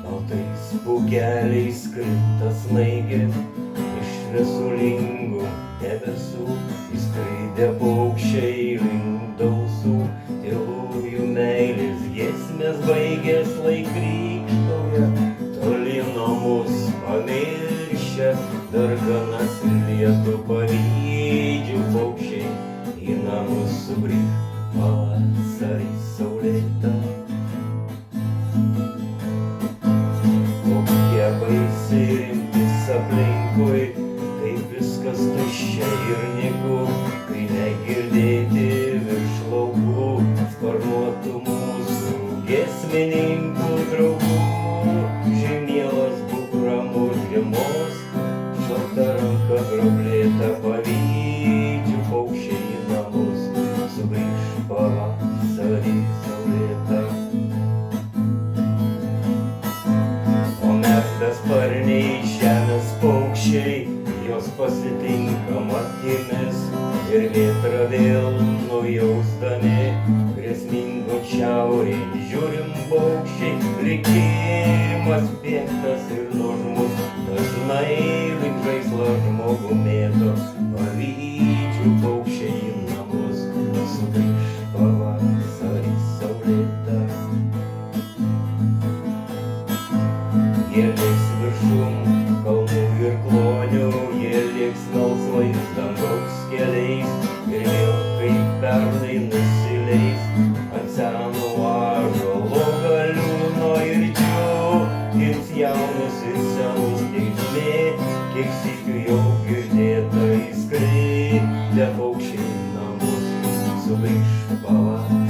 Baltais pūkeliais krinta snaigės iš viesulingų debesų, įskraidę paukščiai link dausų, tylųjų meilės giesmės baigės laik krykštauja, toli nuo mus pamiršę darganas ir lietų pavydžių paukščiai į namus sugrįš pavasarį saulėtą. Kokie baisiai rimtis aplinkui, kaip viskas tuščia ir nyku, kai negirdėti virš laukų sparnuotų mūsų giesmininkų draugų. Žemėlas būk ramus žiemos, šalta ranka groblėta pavydžių paukščiai į namus sugrįš pavasarį saulėtą. O mes besparniai žemės paukščiai, jos pasitinkam akimis ir vėtrą vėl nujausdami, grėsmingo šiaurėn žiūrim paukščiai, likimas piektas ir nuožmus, dažnai lyg žaislą žmogų mėto, pavydžių paukščiai į namus sugrįš pavasarį saulėtą. Jie liks viršum kalnų ir klonių, jie liks melsvais dangaus keliais ir vėl kaip pernai nusileis ant seno ąžuolo galiūno ir džiugins jaunus ir senus teismė, kiek sykių jau girdėta įskridę paukščiai į namus sugrįš pavasarį.